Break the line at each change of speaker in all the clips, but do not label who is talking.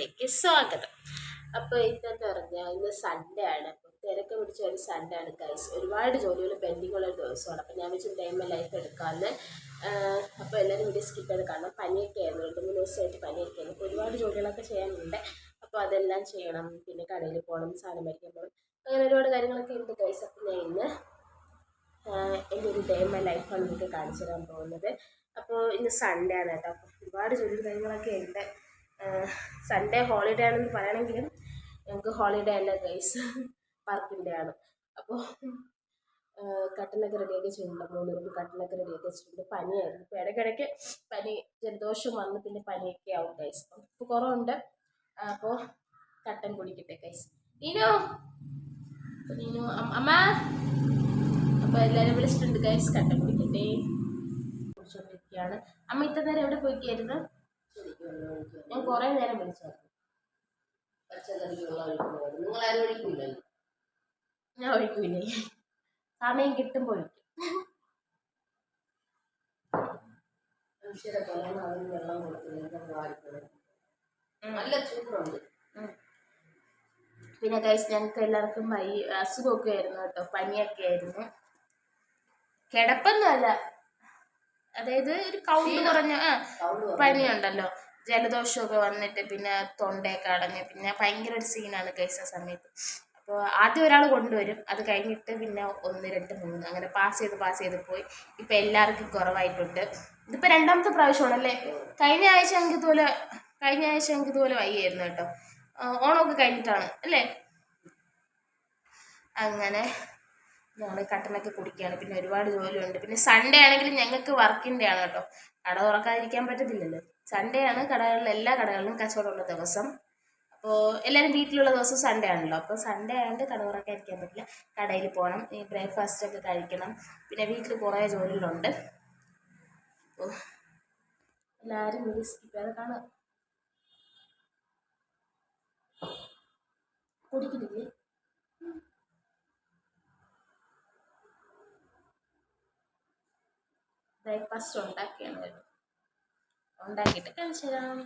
വ്ളോഗിലേക്ക് സ്വാഗതം. അപ്പോൾ ഇതെന്ന് പറഞ്ഞാൽ ഇന്ന് സൺഡേ ആണ്. അപ്പോൾ തിരക്ക് പിടിച്ച ഒരു സൺഡേ ആണ് ഗൈസ്. ഒരുപാട് ജോലികൾ പെൻഡിങ് ഉള്ള ഒരു ദിവസമാണ്. അപ്പോൾ ഞാൻ വെച്ച് ടൈം ലൈഫ് എടുക്കാമെന്ന്. അപ്പോൾ എല്ലാവരും വീഡിയോ സ്കിപ്പ് ചെയ്ത് കാണണം. പനിയൊക്കെ ആയിരുന്നു, 2-3 ദിവസമായിട്ട് പനിയൊക്കെ ആയിരുന്നു. അപ്പോൾ ഒരുപാട് ജോലികളൊക്കെ ചെയ്യാനുണ്ട്. അപ്പോൾ അതെല്ലാം ചെയ്യണം. പിന്നെ കടയിൽ പോകണം, സാധനം മേടിക്കാൻ പോകണം, അങ്ങനെ ഒരുപാട് കാര്യങ്ങളൊക്കെ ഉണ്ട് ഗൈസ്. അപ്പോൾ ഞാൻ ഇന്ന് എൻ്റെ ഒരു ഡേ മൈ ലൈഫാണ് നിങ്ങൾക്ക് കാണിച്ചു തരാൻ പോകുന്നത്. അപ്പോൾ ഇന്ന് സൺഡേ ആണ് കേട്ടോ. അപ്പോൾ ഒരുപാട് ജോലി കാര്യങ്ങളൊക്കെ ഉണ്ട്. സൺഡേ ഹോളിഡേ ആണെന്ന് പറയണമെങ്കിലും ഞങ്ങൾക്ക് ഹോളിഡേ അല്ല ഗൈസ്, വർക്കിൻ്റെ ആണ്. അപ്പോൾ കട്ടനൊക്കെ റെഡിയാക്കി വെച്ചിട്ടുണ്ട്. 3 റൂം കട്ടനൊക്കെ റെഡിയാക്കി വെച്ചിട്ടുണ്ട്. പനിയായിരുന്നു. ഇപ്പോൾ ഇടയ്ക്കിടയ്ക്ക് പനി, ജലദോഷം വന്ന് പിന്നെ പനിയൊക്കെ ആവും ഗൈസ്. ഇപ്പോൾ കുറവുണ്ട്. അപ്പോൾ കട്ടൻ കുടിക്കട്ടെ ഗൈസ്. നീനു അമ്മ, അപ്പോൾ എല്ലാവരും വിളിച്ചിട്ടുണ്ട് ഗൈസ്. കട്ടൻ കുടിക്കട്ടെ കുടിച്ചോണ്ടിരിക്കുകയാണ്. അമ്മ ഇത്ര നേരം എവിടെ പോയിക്കായിരുന്നു? ഞാൻ കുറേ നേരം വിളിച്ചായിരുന്നു.
നിങ്ങളാരും ഒഴിക്കില്ലല്ലോ.
ഞാൻ ഒഴിക്കൂലേ, സമയം കിട്ടുമ്പോൾ ഒഴിക്കും.
മനുഷ്യരെ കൊല്ലാൻ അവന് വെള്ളം കൊടുക്കുന്നത് നല്ല ചൂടുണ്ട്.
പിന്നെ ഗൈസ് ഞങ്ങൾക്ക് എല്ലാവർക്കും അസുഖമൊക്കെ ആയിരുന്നു കേട്ടോ. പനിയൊക്കെ ആയിരുന്നു. കിടപ്പൊന്നുമല്ല, അതായത് ഒരു കൗണ്ട് കുറഞ്ഞ പനിയുണ്ടല്ലോ, ജലദോഷമൊക്കെ വന്നിട്ട് പിന്നെ തൊണ്ടയൊക്കെ അടഞ്ഞ് പിന്നെ ഭയങ്കര ഒരു സീനാണ് ഗൈസ് ആ സമയത്ത്. അപ്പോൾ ആദ്യം ഒരാൾ കൊണ്ടുവരും, അത് കഴിഞ്ഞിട്ട് പിന്നെ 1, 2, 3 അങ്ങനെ പാസ് ചെയ്ത് പോയി. ഇപ്പം എല്ലാവർക്കും കുറവായിട്ടുണ്ട്. ഇതിപ്പോൾ 2ാമത്തെ പ്രാവശ്യമാണല്ലേ. കഴിഞ്ഞ ആഴ്ച ഞങ്ങൾക്ക് ഇതുപോലെ വയ്യായിരുന്നു കേട്ടോ. ഓണമൊക്കെ കഴിഞ്ഞിട്ടാണ് അല്ലേ. അങ്ങനെ ഞങ്ങൾ കട്ടനൊക്കെ കുടിക്കുകയാണ്. പിന്നെ ഒരുപാട് ജോലിയുണ്ട്. പിന്നെ സൺഡേ ആണെങ്കിലും ഞങ്ങൾക്ക് വർക്കിൻ്റെ ആണ് കേട്ടോ. കട തുറക്കാതിരിക്കാൻ പറ്റത്തില്ലല്ലോ. സൺഡേ ആണ് എല്ലാ കടകളിലും കച്ചവടമുള്ള ദിവസം. അപ്പോൾ എല്ലാവരും വീട്ടിലുള്ള ദിവസം സൺഡേ ആണല്ലോ. അപ്പോൾ സൺഡേ ആയതുകൊണ്ട് കട തുറക്കാതിരിക്കാൻ പറ്റില്ല. കടയിൽ പോകണം, ഈ ബ്രേക്ക്ഫാസ്റ്റൊക്കെ കഴിക്കണം. പിന്നെ വീട്ടിൽ കുറേ ജോലികളുണ്ട്. അപ്പോൾ എല്ലാവരും വീഡിയോ സ്കിപ്പ് ചെയ്യാതെ കാണുക. കുടിക്കുന്നില്ലേ? ബ്രേക്ക്ഫാസ്റ്റ് ഉണ്ടാക്കിയിട്ട് കാണിച്ചു തരാം.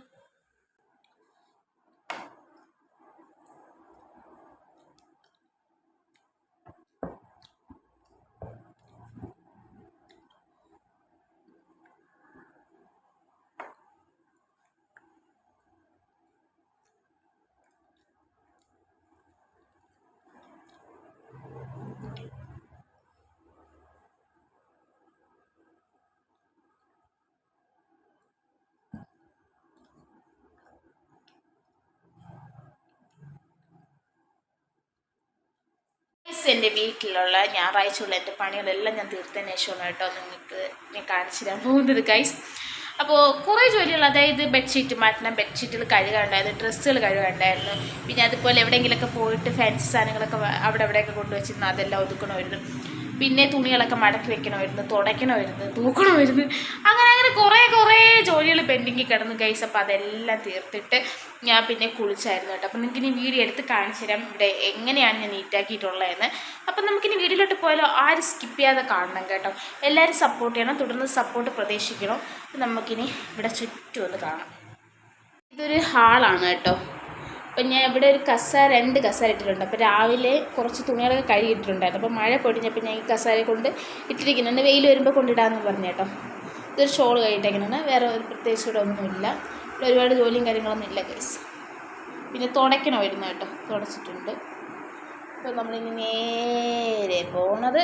എൻ്റെ വീട്ടിലുള്ള ഞായറാഴ്ചയുള്ള എൻ്റെ പണികളെല്ലാം ഞാൻ തീർത്തതിന് ശേഷമാണ് കേട്ടോ നിങ്ങൾക്ക് ഞാൻ കാണിച്ചു തരാൻ പോകുന്നത് ഗൈസ്. അപ്പോൾ കുറേ ജോലികൾ, അതായത് ബെഡ്ഷീറ്റ് മാറ്റണം, ബെഡ്ഷീറ്റുകൾ കഴുകാനുണ്ടായിരുന്നു, ഡ്രസ്സുകൾ കഴുകാനുണ്ടായിരുന്നു. പിന്നെ അതുപോലെ എവിടെയെങ്കിലുമൊക്കെ പോയിട്ട് ഫാൻസി സാധനങ്ങളൊക്കെ അവിടെയൊക്കെ കൊണ്ടുവച്ചിരുന്നു, അതെല്ലാം ഒതുക്കണമായിരുന്നു. പിന്നെ തുണികളൊക്കെ മടക്കി വെക്കണമായിരുന്നു, തുടയ്ക്കണമായിരുന്നു, തൂക്കണമായിരുന്നു. അങ്ങനെ കുറേ ജോലികൾ പെൻഡിങ്ങിൽ കിടന്നു ഗൈസ്. അപ്പോൾ അതെല്ലാം തീർത്തിട്ട് ഞാൻ പിന്നെ കുളിച്ചായിരുന്നു കേട്ടോ. അപ്പോൾ നിങ്ങൾക്ക് ഇനി വീഡിയോ എടുത്ത് കാണിച്ചു തരാം ഇവിടെ എങ്ങനെയാണ് ഞാൻ നീറ്റാക്കിയിട്ടുള്ളതെന്ന്. അപ്പം നമുക്കിനി വീഡിയോയിലോട്ട് പോയാലോ. ആരും സ്കിപ്പ് ചെയ്യാതെ കാണണം കേട്ടോ. എല്ലാവരും സപ്പോർട്ട് ചെയ്യണം, തുടർന്ന് സപ്പോർട്ട് പ്രതീക്ഷിക്കണം. അപ്പം നമുക്കിനി ഇവിടെ ചുറ്റും ഒന്ന് കാണാം. ഇതൊരു ഹാളാണ് കേട്ടോ. അപ്പം ഞാൻ ഇവിടെ ഒരു 2 കസേര ഇട്ടിട്ടുണ്ട്. അപ്പോൾ രാവിലെ കുറച്ച് തുണികളൊക്കെ കഴുകിയിട്ടുണ്ടായിരുന്നു. അപ്പോൾ മഴ പൊടിഞ്ഞപ്പോൾ ഞാൻ ഈ കസേര കൊണ്ട് ഇട്ടിരിക്കുന്നുണ്ട്. വെയിൽ വരുമ്പോൾ കൊണ്ടിടാമെന്ന് പറഞ്ഞു കേട്ടോ. ഇതൊരു ഷോൾ കഴിയിട്ടേക്കുന്നതാണ്, വേറെ ഒരു പ്രത്യേകിച്ച് ഇവിടെ ഒന്നുമില്ല. ഇവിടെ ഒരുപാട് ജോലിയും കാര്യങ്ങളൊന്നും ഇല്ല ഗൈസ്. പിന്നെ തുടയ്ക്കണമായിരുന്നു കേട്ടോ, തുടച്ചിട്ടുണ്ട്. അപ്പോൾ നമ്മളിനി നേരെ പോണത്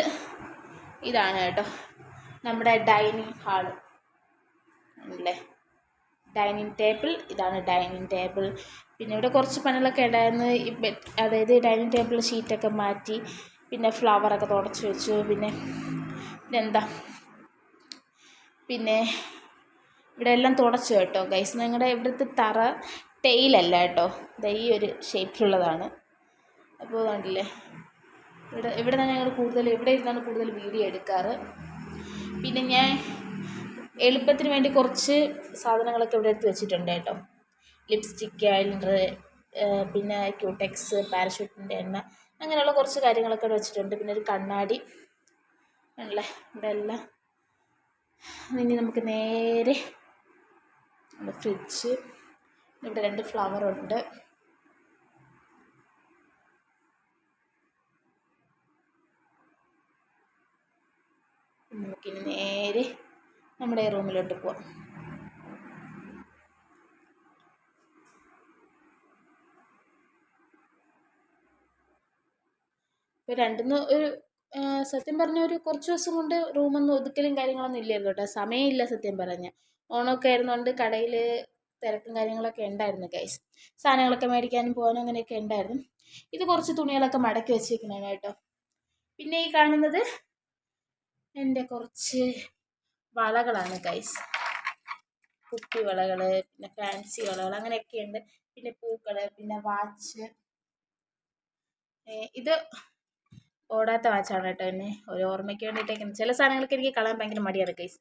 ഇതാണ് കേട്ടോ, നമ്മുടെ ഡൈനിങ് ഹാള് അല്ലേ. ഡൈനിങ് ടേബിൾ, ഇതാണ് ഡൈനിങ് ടേബിൾ. പിന്നെ ഇവിടെ കുറച്ച് പണികളൊക്കെ ഉണ്ടായിരുന്നു. അതായത് ഡൈനിങ് ടേബിൾ ഷീറ്റൊക്കെ മാറ്റി, പിന്നെ ഫ്ലവറൊക്കെ തുടച്ച് വെച്ചു. പിന്നെ ഇവിടെ എല്ലാം തുടച്ചു കേട്ടോ ഗൈസ്. ഞങ്ങളുടെ ഇവിടുത്തെ തറ ടെയിലല്ല കേട്ടോ, ഈ ഒരു ഷേപ്പിലുള്ളതാണ്. അപ്പോൾ കണ്ടില്ലേ, ഇവിടെ തന്നെ ഞങ്ങൾ ഇവിടെ ഇരുന്നാണ് കൂടുതൽ വീഡിയോ എടുക്കാറ്. പിന്നെ ഞാൻ എളുപ്പത്തിന് വേണ്ടി കുറച്ച് സാധനങ്ങളൊക്കെ ഇവിടെ എടുത്ത് വെച്ചിട്ടുണ്ട് കേട്ടോ. ലിപ്സ്റ്റിക്ക്, ഐലൈനർ, പിന്നെ ക്യൂടെക്സ്, പാരഷൂട്ടിൻ്റെ എണ്ണ, അങ്ങനെയുള്ള കുറച്ച് കാര്യങ്ങളൊക്കെ ഇവിടെ വെച്ചിട്ടുണ്ട്. പിന്നെ ഒരു കണ്ണാടി ആണല്ലേ ഇവിടെ എല്ലാം. ഇനി നമുക്ക് നേരെ ഫ്രിഡ്ജ്, ഇവിടെ 2 ഫ്ലവറുണ്ട്. നമുക്കിനി നേരെ നമ്മുടെ റൂമിലോട്ട് പോവാം. ഇപ്പോൾ ഒരു സത്യം പറഞ്ഞ ഒരു കുറച്ച് ദിവസം കൊണ്ട് റൂമൊന്നും ഒതുക്കലും കാര്യങ്ങളൊന്നും ഇല്ലായിരുന്നു കേട്ടോ. സമയമില്ല സത്യം പറഞ്ഞ. ഓണമൊക്കെ ആയിരുന്നുകൊണ്ട് കടയിൽ തിരക്കും കാര്യങ്ങളൊക്കെ ഉണ്ടായിരുന്നു ഗൈസ്. സാധനങ്ങളൊക്കെ മേടിക്കാനും പോകാനും അങ്ങനെയൊക്കെ ഉണ്ടായിരുന്നു. ഇത് കുറച്ച് തുണികളൊക്കെ മടക്കി വെച്ചിരിക്കുന്നതാണ് കേട്ടോ. പിന്നെ ഈ കാണുന്നത് എൻ്റെ കുറച്ച് വളകളാണ് ഗൈസ്. കുപ്പി വളകൾ, പിന്നെ ഫാൻസി വളകൾ അങ്ങനെയൊക്കെയുണ്ട്. പിന്നെ പൂക്കൾ, പിന്നെ വാച്ച്. ഇത് ഓടാത്ത വാച്ചാണ് കേട്ടോ. എന്നെ ഒരു ഓർമ്മയ്ക്ക് വേണ്ടിയിട്ടേക്കുന്നത്. ചില സാധനങ്ങളൊക്കെ എനിക്ക് കളയാൻ ഭയങ്കര മടിയാണ് ഗൈസ്.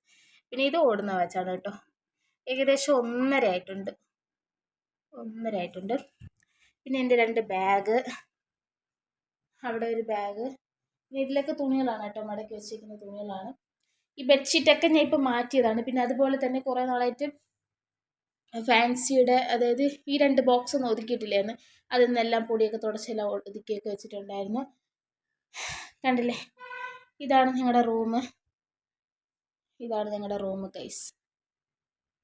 പിന്നെ ഇത് ഓടുന്ന വാച്ചാണ് കേട്ടോ. ഏകദേശം 1.5 ആയിട്ടുണ്ട്. പിന്നെ എൻ്റെ 2 ബാഗ്, അവിടെ ഒരു ബാഗ്. പിന്നെ ഇതിലൊക്കെ തുണികളാണ് കേട്ടോ, മടക്കി വെച്ചിരിക്കുന്ന തുണികളാണ്. ഈ ബെഡ്ഷീറ്റൊക്കെ ഞാൻ ഇപ്പോൾ മാറ്റിയതാണ്. പിന്നെ അതുപോലെ തന്നെ കുറേ നാളായിട്ട് ഫാൻസിയുടെ, അതായത് ഈ 2 ബോക്സ് ഒന്നും ഒതുക്കിയിട്ടില്ലായിരുന്നു. അതിൽ നിന്നെല്ലാം പൊടിയൊക്കെ തുടച്ചെല്ലാം ഒതുക്കിയൊക്കെ വെച്ചിട്ടുണ്ടായിരുന്നു. കണ്ടില്ലേ, ഇതാണ് ഞങ്ങളുടെ റൂം ഗൈസ്.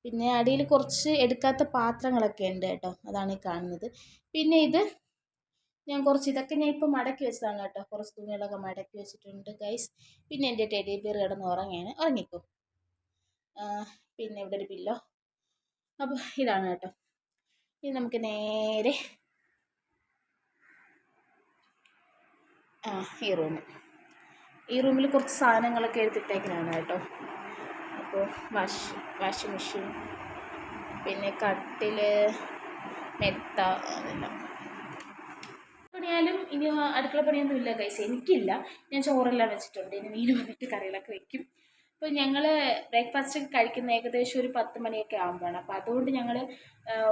പിന്നെ അടിയിൽ കുറച്ച് എടുക്കാത്ത പാത്രങ്ങളൊക്കെ ഉണ്ട് കേട്ടോ, അതാണ് ഈ കാണുന്നത്. പിന്നെ ഇത് ഞാൻ ഇതൊക്കെ ഞാൻ ഇപ്പോൾ മടക്കി വെച്ചതാണ് കേട്ടോ. കുറച്ച് തുണികളൊക്കെ മടക്കി വെച്ചിട്ടുണ്ട് ഗൈസ്. പിന്നെ എൻ്റെ ടെഡി ബിയർ കിടന്ന് ഉറങ്ങിക്കോ. പിന്നെ ഇവിടെ ഒരു പില്ലോ. അപ്പോൾ ഇതാണ് കേട്ടോ. ഇനി നമുക്ക് നേരെ ഈ റൂമിൽ കുറച്ച് സാധനങ്ങളൊക്കെ എടുത്തിട്ടേക്കുന്നതാണ് കേട്ടോ. അപ്പോൾ വാഷിംഗ് മെഷീൻ, പിന്നെ കട്ടിൽ, മെത്ത, അതെല്ലാം. പണിയാലും ഇനി അടുക്കള പണിയൊന്നും ഇല്ല ഗൈസ്, എനിക്കില്ല. ഞാൻ ചോറെല്ലാം വെച്ചിട്ടുണ്ട്. ഇനി മീൻ വന്നിട്ട് കറികളൊക്കെ വെക്കും. അപ്പോൾ ഞങ്ങൾ ബ്രേക്ക്ഫാസ്റ്റ് കഴിക്കുന്ന ഏകദേശം ഒരു 10 മണിയൊക്കെ ആകുമ്പോഴാണ്. അപ്പോൾ അതുകൊണ്ട് ഞങ്ങൾ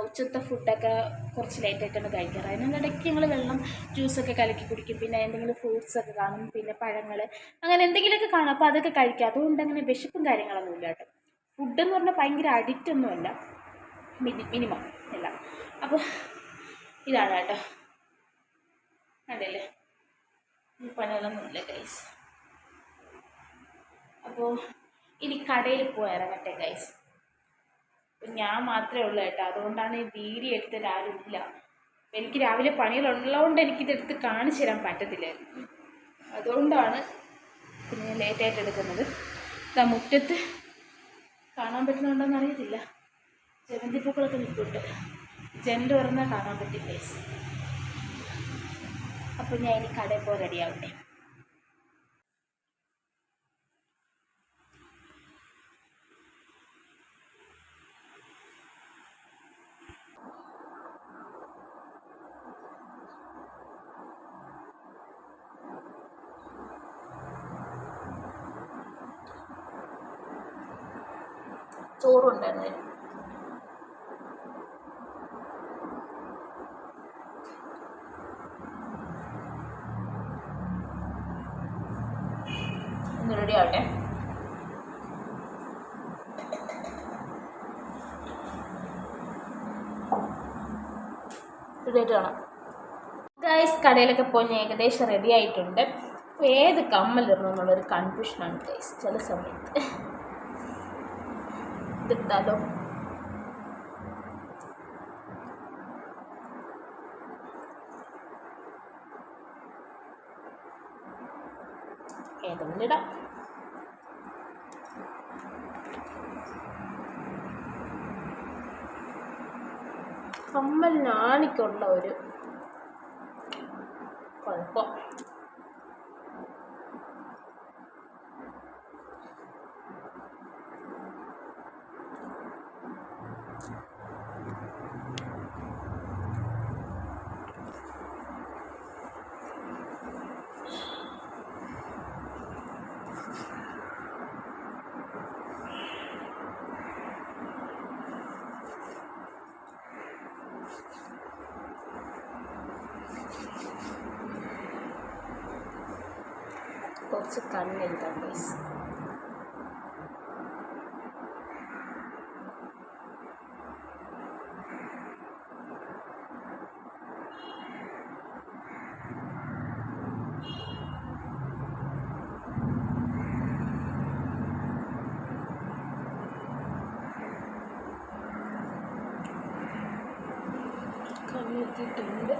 ഉച്ചത്തെ ഫുഡൊക്കെ കുറച്ച് ലേറ്റായിട്ടാണ് കഴിക്കാറ്. അതിനിടയ്ക്ക് ഞങ്ങൾ വെള്ളം, ജ്യൂസൊക്കെ കലക്കി കുടിക്കും. പിന്നെ എന്തെങ്കിലും ഫ്രൂട്ട്സൊക്കെ കാണും, പിന്നെ പഴങ്ങൾ, അങ്ങനെ എന്തെങ്കിലുമൊക്കെ കാണും. അപ്പോൾ അതൊക്കെ കഴിക്കും. അതുകൊണ്ട് അങ്ങനെ വിശപ്പും കാര്യങ്ങളൊന്നും ഇല്ല കേട്ടോ. ഫുഡെന്ന് പറഞ്ഞാൽ ഭയങ്കര അഡിക്റ്റൊന്നുമല്ല, മിനിമം എല്ലാം. അപ്പോൾ ഇതാണ് കേട്ടോ. കണ്ടില്ലേ, ഈ പണികളൊന്നുമില്ല ഗൈസ്. അപ്പോൾ ഇനി കടയിൽ പോയി ഇറങ്ങട്ടെ ഗൈസ്. ഞാൻ മാത്രമേ ഉള്ളൂ കേട്ടോ, അതുകൊണ്ടാണ് ഈ വീഡിയോ എടുത്തിട്ട് ആരും ഇല്ല. എനിക്ക് രാവിലെ പണികളുള്ളതുകൊണ്ട് എനിക്കിതെടുത്ത് കാണിച്ചു തരാൻ പറ്റത്തില്ലായിരുന്നു. അതുകൊണ്ടാണ് പിന്നെ ലേറ്റായിട്ട് എടുക്കുന്നത്. മുറ്റത്ത് കാണാൻ പറ്റുന്നുണ്ടോയെന്ന് അറിയത്തില്ല, ജമന്തിപ്പൂക്കളൊക്കെ നിൽക്കുന്നുണ്ട്. ജനൽ തുറന്നാൽ കാണാൻ പറ്റും ഗൈസ്. അപ്പോൾ ഞാൻ ഇനി കടയിൽ പോയി റെഡിയാവട്ടെ. ചോറുണ്ടായിരുന്നു. ഒന്ന് റെഡി ആവട്ടെ. റെഡിയായിട്ട് കാണാം ഗൈസ്. കടയിലൊക്കെ പോയി ഏകദേശം റെഡി ആയിട്ടുണ്ട്. അപ്പോൾ ഏത് കമ്മലിടണം എന്നുള്ളൊരു കൺഫ്യൂഷനാണ് ഗൈസ് ചില സമയത്ത്. ഇതിട്ടാലോ? ഏതെങ്കിലും ഇടാം. കമ്മലിനാണിക്കുള്ള ഒരു കുഴപ്പം. കുറച്ച് കണ്ണെഴുതാം ഗൈസ്. എത്തിയിട്ടുണ്ട്.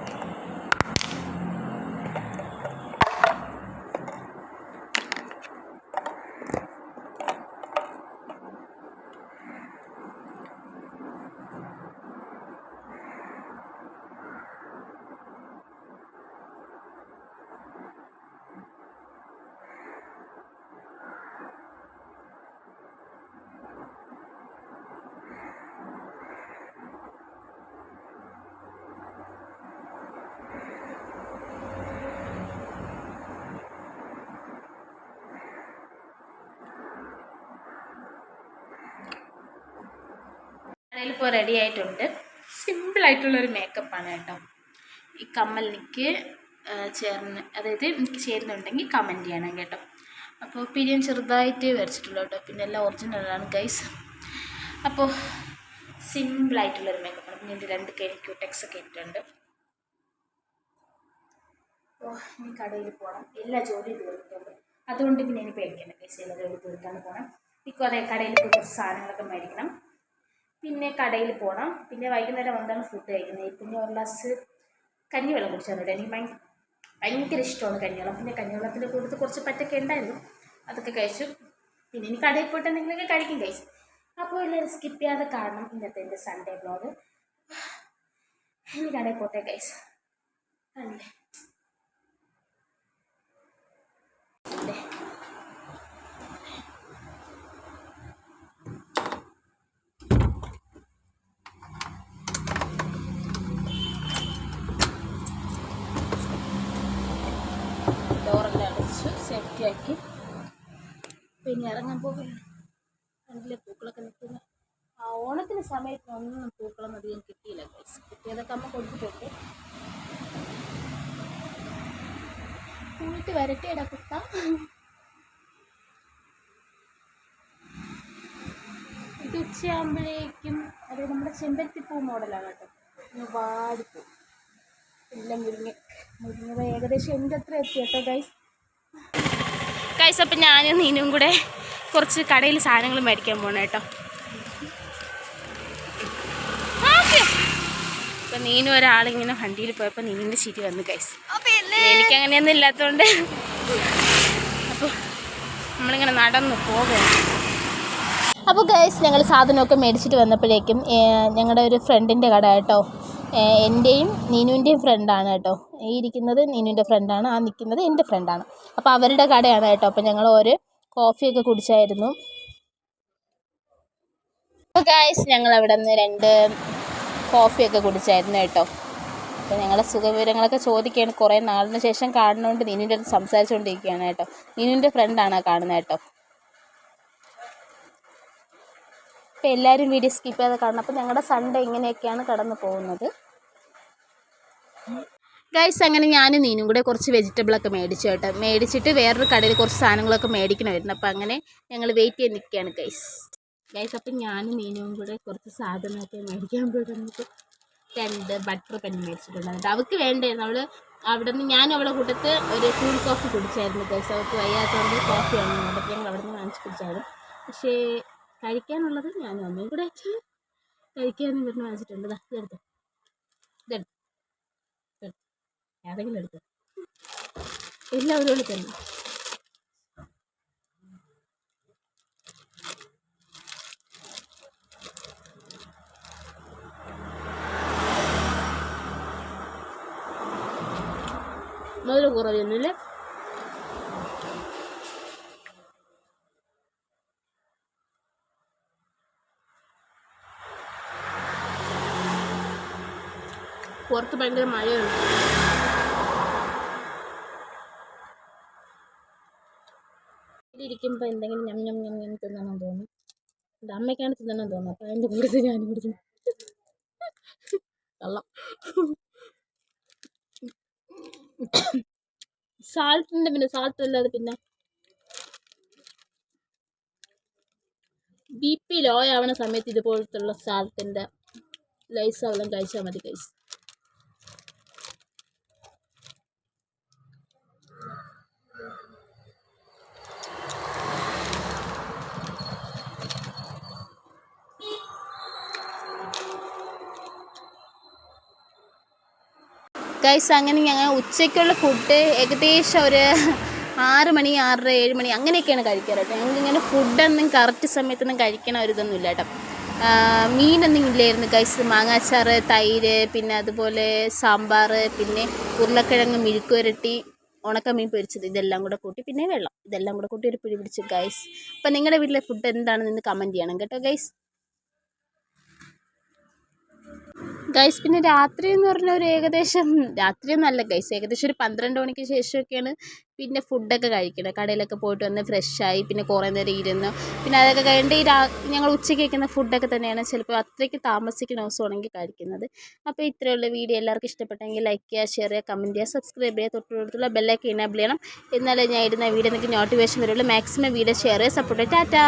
ഇപ്പോൾ റെഡി ആയിട്ടുണ്ട്. സിമ്പിളായിട്ടുള്ളൊരു മേക്കപ്പാണ് കേട്ടോ. ഈ കമ്മൽ എനിക്ക് ചേർന്ന്, അതായത് എനിക്ക് ചേരുന്നുണ്ടെങ്കിൽ കമൻറ്റ് ചെയ്യണം കേട്ടോ. അപ്പോൾ പിരിയം ചെറുതായിട്ട് വരച്ചിട്ടുള്ളൂ കേട്ടോ, പിന്നെ എല്ലാം ഒറിജിനലാണ് ഗൈസ്. അപ്പോൾ സിമ്പിളായിട്ടുള്ളൊരു മേക്കപ്പാണ്. പിന്നെ എൻ്റെ 2 കൈ ക്യൂടെക്സ് ഒക്കെ ഇട്ടിട്ടുണ്ട്. അപ്പോൾ ഇനി കടയിൽ പോകണം. എല്ലാ ജോലിയും തീർത്തിട്ടുണ്ട്, അതുകൊണ്ട് പിന്നെ ഇനി പേടിക്കണം ഗൈസ്. എല്ലാ ജോലി തീർക്കാണ്ട് പോകണം. ഇപ്പോൾ അതേ കടയിൽ പോയി കുറച്ച് സാധനങ്ങളൊക്കെ മേടിക്കണം, പിന്നെ കടയിൽ പോകണം. പിന്നെ വൈകുന്നേരം വന്നാണ് ഫുഡ് കഴിക്കുന്നത്. പിന്നെ ഒരു ഗ്ലാസ് കഞ്ഞിവെള്ളം കുടിച്ചാൽ മതി. എനിക്ക് ഭയങ്കര ഇഷ്ടമാണ് കഞ്ഞിവെള്ളം. പിന്നെ കഞ്ഞിവെള്ളത്തിൻ്റെ കൂടുതൽ കുറച്ച് പറ്റൊക്കെ ഉണ്ടായിരുന്നു, അതൊക്കെ കഴിച്ചു. പിന്നെ ഇനി കടയിൽ പോയിട്ട് എന്തെങ്കിലുമൊക്കെ കഴിക്കും ഗൈസ്. അപ്പോൾ എല്ലാവരും സ്കിപ്പ് ചെയ്യാതെ കാണണം ഇന്നത്തെ എൻ്റെ സൺഡേ വ്ളോഗ്. ഇനി കടയിൽ പോട്ടെ ഗൈസ്. അല്ലേ ഡോറെല്ലാം അടച്ചു സേഫ്റ്റിയാക്കി പിന്നെ ഇറങ്ങാൻ പോവുകയാണ്. കണ്ടില്ലേ പൂക്കളൊക്കെ നിൽക്കുന്നത്. ആ ഓണത്തിന് സമയത്ത് ഒന്നും പൂക്കളൊന്നും അധികം കിട്ടിയില്ല ഗൈസ്. കിട്ടിയതൊക്കെ അമ്മ കൊടുത്തിട്ടുണ്ട്. പോയിട്ട് വരട്ടെ ഇടാ കുട്ട. ഇത് ഉച്ചയാകുമ്പോഴേക്കും, അത് നമ്മുടെ ചെമ്പരത്തിപ്പൂ മോഡലാണ് കേട്ടോ. വാടിപ്പൂ എല്ലാം മുരിങ്ങ ഏകദേശം എൻ്റെ അത്ര എത്തി കേട്ടോ ഗൈസ്. അപ്പം ഞാനും നീനും കൂടെ കുറച്ച് കടയിൽ സാധനങ്ങൾ മേടിക്കാൻ പോകണം കേട്ടോ. ഓക്കെ. അപ്പം നീനും ഒരാളിങ്ങനെ വണ്ടിയിൽ പോയപ്പോൾ നീനിൻ്റെ ചിരി വന്നു ഗൈസ്. എനിക്കങ്ങനെയൊന്നും ഇല്ലാത്തതുകൊണ്ട് അപ്പോൾ നമ്മളിങ്ങനെ നടന്നു പോവുകയാണ്. അപ്പോൾ ഗൈസ് ഞങ്ങൾ സാധനമൊക്കെ മേടിച്ചിട്ട് വന്നപ്പോഴേക്കും ഞങ്ങളുടെ ഒരു ഫ്രണ്ടിൻ്റെ കട കേട്ടോ. എൻ്റെയും നീനുവിൻ്റെയും ഫ്രണ്ടാണ് കേട്ടോ. ഈ ഇരിക്കുന്നത് നീനുവിൻ്റെ ഫ്രണ്ടാണ്, ആ നിൽക്കുന്നത് എൻ്റെ ഫ്രണ്ടാണ്. അപ്പോൾ അവരുടെ കടയാണ് കേട്ടോ. അപ്പോൾ ഞങ്ങൾ ഒരു കോഫിയൊക്കെ കുടിച്ചായിരുന്നു. അപ്പോൾ ഗൈസ് ഞങ്ങൾ അവിടെ നിന്ന് 2 കോഫിയൊക്കെ കുടിച്ചായിരുന്നു കേട്ടോ. അപ്പോൾ ഞങ്ങളുടെ സുഖവിവരങ്ങളൊക്കെ ചോദിക്കുകയാണ്. കുറേ നാളിന് ശേഷം കാണുന്നതുകൊണ്ട് നീനുവിൻ്റെ അടുത്ത് സംസാരിച്ചുകൊണ്ടിരിക്കുകയാണ് കേട്ടോ. നീനുവിൻ്റെ ഫ്രണ്ടാണ് കാണുന്നത് കേട്ടോ. അപ്പോൾ എല്ലാവരും വീഡിയോ സ്കിപ്പ് ചെയ്യാതെ കാണണം. അപ്പോൾ ഞങ്ങളുടെ സൺഡേ ഇങ്ങനെയൊക്കെയാണ് കടന്നു പോകുന്നത് ഗൈസ്. അങ്ങനെ ഞാനും നീനും കൂടെ കുറച്ച് വെജിറ്റബിളൊക്കെ മേടിച്ചു കേട്ടോ. മേടിച്ചിട്ട് വേറൊരു കടയിൽ കുറച്ച് സാധനങ്ങളൊക്കെ മേടിക്കണമായിരുന്നു. അപ്പോൾ അങ്ങനെ ഞങ്ങൾ വെയിറ്റ് ചെയ്ത് നിൽക്കുകയാണ് ഗൈസ്. അപ്പം ഞാനും നീനും കൂടെ കുറച്ച് സാധനമൊക്കെ മേടിക്കാൻ പോയിട്ട് 2 ബട്ടർ പെൻ മേടിച്ചിട്ടുണ്ടായിരുന്നു. അവൾക്ക് വേണ്ടായിരുന്നു. അവൾ അവിടെ നിന്ന് ഞാനും അവളെ കൂട്ടത്ത് ഒരു കൂൾ കോഫി കുടിച്ചായിരുന്നു ഗൈസ്. അവൾക്ക് വയ്യാത്തതുകൊണ്ട് കോഫി വാങ്ങുന്നുണ്ട്. അപ്പോൾ ഞങ്ങൾ അവിടെ നിന്ന് വാങ്ങിച്ച് കുടിച്ചായിരുന്നു. പക്ഷേ കഴിക്കാനുള്ളത് ഞാനും അമ്മയും കൂടെ കഴിക്കാമെന്ന് പറഞ്ഞ് വാങ്ങിച്ചിട്ടുണ്ട്. ഇതെടുത്തു ഏതെങ്കിലും എടുത്തു, എല്ലാവരും എടുത്തല്ലോ. മധുരം കുറവൊന്നുമില്ലേ? പുറത്ത് ഭയങ്കര മഴയുണ്ട്. ഇരിക്കുമ്പോൾ എന്തെങ്കിലും ഞം ഞം ഞം ഞം തിന്നണം തോന്നും. എൻ്റെ അമ്മയ്ക്കാണ് തിന്നണം തോന്നുന്നത്. അപ്പോൾ അതിൻ്റെ കൂടുതൽ ഞാനും കുടിക്കും. കള്ളം. സാൾട്ടിൻ്റെ പിന്നെ സാൾട്ട് അല്ലാതെ പിന്നെ BP ലോ ആവണ സമയത്ത് ഇതുപോലത്തുള്ള സാൾട്ടിൻ്റെ ലൈസ് അവലും കഴിച്ചാൽ മതി കഴിച്ച്.
ഗൈസ് അങ്ങനെ ഞങ്ങൾ ഉച്ചയ്ക്കുള്ള ഫുഡ് ഏകദേശം ഒരു 6 മണി 6:30 7 മണി അങ്ങനെയൊക്കെയാണ് കഴിക്കാറ് കേട്ടോ. ഞങ്ങൾക്കിങ്ങനെ ഫുഡൊന്നും കറക്റ്റ് സമയത്തൊന്നും കഴിക്കണ ഒരു ഇതൊന്നും ഇല്ല കേട്ടോ. മീനൊന്നും ഇല്ലായിരുന്നു ഗൈസ്. മാങ്ങാച്ചാറ്, തൈര്, പിന്നെ അതുപോലെ സാമ്പാർ, പിന്നെ ഉരുളക്കിഴങ്ങ് മെഴുക്കുവരട്ടി, ഉണക്കമീൻ പൊരിച്ചത്, ഇതെല്ലാം കൂടെ കൂട്ടി പിന്നെ വെള്ളം, ഇതെല്ലാം കൂടെ കൂട്ടി ഒരു പിടി പിടിച്ച് ഗൈസ്. അപ്പം നിങ്ങളുടെ വീട്ടിലെ ഫുഡ് എന്താണെന്ന് ഇന്ന് കമൻറ്റ് ചെയ്യണം കേട്ടോ ഗൈസ്. ഗൈസ് പിന്നെ രാത്രി എന്ന് പറഞ്ഞാൽ ഒരു ഏകദേശം രാത്രിയൊന്നുമല്ല ഗൈസ്, ഏകദേശം ഒരു 12 മണിക്ക് ശേഷമൊക്കെയാണ് പിന്നെ ഫുഡൊക്കെ കഴിക്കുന്നത്. കടയിലൊക്കെ പോയിട്ട് വന്ന് ഫ്രഷായി പിന്നെ കുറേ നേരം ഇരുന്ന് പിന്നെ അതൊക്കെ കഴിഞ്ഞിട്ട് ഞങ്ങൾ ഉച്ചയ്ക്ക് കഴിക്കുന്ന ഫുഡൊക്കെ തന്നെയാണ് ചിലപ്പോൾ അത്രയ്ക്ക് താമസിക്കുന്ന ദിവസമാണെങ്കിൽ കഴിക്കുന്നത്. അപ്പോൾ ഇത്രയുള്ള വീഡിയോ എല്ലാവർക്കും ഇഷ്ടപ്പെട്ടെങ്കിൽ ലൈക്ക് ചെയ്യുക, ഷെയർ ചെയ്യുക, കമൻറ്റ് ചെയ്യുക, സബ്സ്ക്രൈബ് ചെയ്യുക, തൊട്ടുള്ള ബെല്ലൊക്കെ എനേബിൾ ചെയ്യണം. എന്നാലേ ഞാൻ ഇടുന്ന വീഡിയോ നിങ്ങൾക്ക് നോട്ടിഫിക്കേഷൻ വരുള്ളൂ. മാക്സിമം വീഡിയോ ഷെയർ ചെയ്യുക, സപ്പോർട്ട് ചെയ്യുക. ടാറ്റാ.